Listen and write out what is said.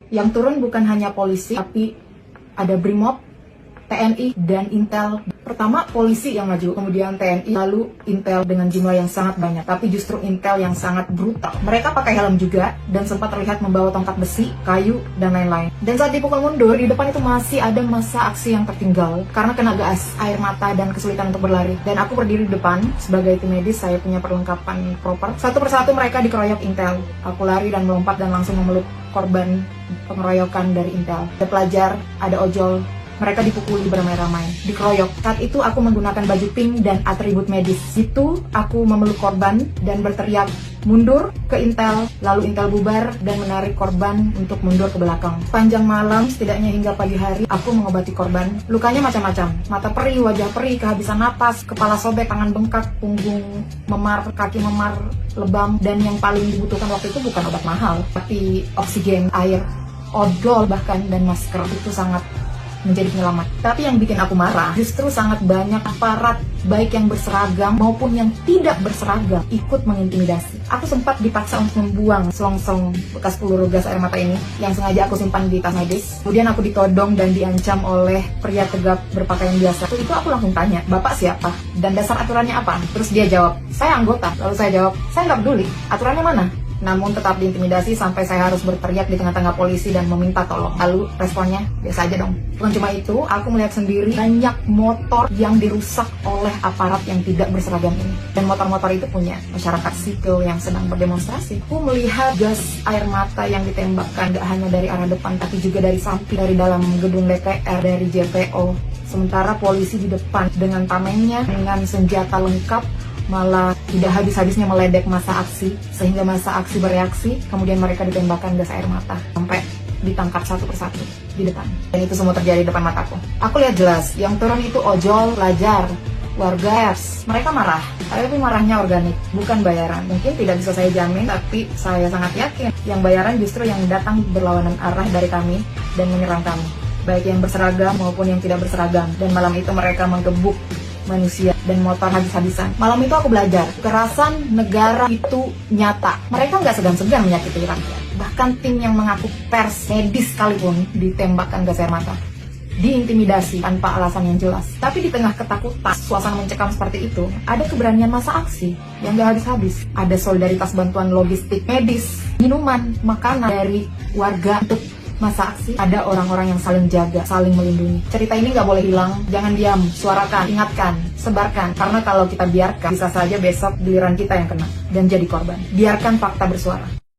Yang turun bukan hanya polisi, tapi ada BRIMOB, TNI, dan Intel. Pertama polisi yang maju, kemudian TNI, lalu Intel dengan jumlah yang sangat banyak. Tapi justru Intel yang sangat brutal. Mereka pakai helm juga, dan sempat terlihat membawa tongkat besi, kayu, dan lain-lain. Dan saat dipukul mundur, di depan itu masih ada massa aksi yang tertinggal karena kena gas, air mata, dan kesulitan untuk berlari. Dan aku berdiri di depan, sebagai tim medis, saya punya perlengkapan proper. Satu persatu mereka dikeroyok Intel. Aku lari dan melompat dan langsung memeluk korban pengeroyokan dari Intel. Ada pelajar, ada ojol, mereka dipukuli beramai-ramai, dikeroyok. Saat itu aku menggunakan baju pink dan atribut medis. Itu aku memeluk korban dan berteriak, mundur ke Intel, lalu Intel bubar dan menarik korban untuk mundur ke belakang. Panjang malam, setidaknya hingga pagi hari, aku mengobati korban. Lukanya macam-macam, mata perih, wajah perih, kehabisan napas, kepala sobek, tangan bengkak, punggung memar, kaki memar, lebam, dan yang paling dibutuhkan waktu itu bukan obat mahal, tapi oksigen, air, odol bahkan, dan masker. Itu sangat menjadi penyelamat. Tapi yang bikin aku marah justru sangat banyak aparat baik yang berseragam maupun yang tidak berseragam ikut mengintimidasi. Aku sempat dipaksa untuk membuang selongsong bekas peluru gas air mata ini yang sengaja aku simpan di tas medis. Kemudian aku ditodong dan diancam oleh pria tegap berpakaian biasa. Itu aku langsung tanya, "Bapak siapa? Dan dasar aturannya apa?" Terus dia jawab, "Saya anggota." Lalu saya jawab, "Saya nggak peduli. Aturannya mana?" Namun tetap diintimidasi sampai saya harus berteriak di tengah-tengah polisi dan meminta tolong. Lalu responnya biasa aja dong. Bukan cuma itu, aku melihat sendiri banyak motor yang dirusak oleh aparat yang tidak berseragam ini. Dan motor-motor itu punya masyarakat sipil yang sedang berdemonstrasi. Aku melihat gas air mata yang ditembakkan gak hanya dari arah depan tapi juga dari samping, dari dalam gedung DPR, dari JPO. Sementara polisi di depan dengan tamengnya, dengan senjata lengkap, malah tidak habis-habisnya meledek massa aksi, sehingga massa aksi bereaksi, kemudian mereka ditembakkan gas air mata sampai ditangkap satu persatu di depan. Dan itu semua terjadi di depan mataku. Aku lihat jelas, yang turun itu ojol, pelajar, warga. Mereka marah, tapi marahnya organik, bukan bayaran. Mungkin tidak bisa saya jamin, tapi saya sangat yakin yang bayaran justru yang datang berlawanan arah dari kami dan menyerang kami, baik yang berseragam maupun yang tidak berseragam. Dan malam itu mereka menggebuk manusia dan motor habis-habisan. Malam itu aku belajar, kekerasan negara itu nyata. Mereka nggak segan-segan menyakiti rakyat. Bahkan tim yang mengaku pers medis sekalipun ditembakkan gas air mata, diintimidasi tanpa alasan yang jelas. Tapi di tengah ketakutan, suasana mencekam seperti itu, ada keberanian massa aksi yang gak habis-habis. Ada solidaritas bantuan logistik medis, minuman, makanan dari warga untuk massa aksi. Ada orang-orang yang saling jaga, saling melindungi. Cerita ini gak boleh hilang. Jangan diam, suarakan, ingatkan, sebarkan. Karena kalau kita biarkan, bisa saja besok giliran kita yang kena dan jadi korban. Biarkan fakta bersuara.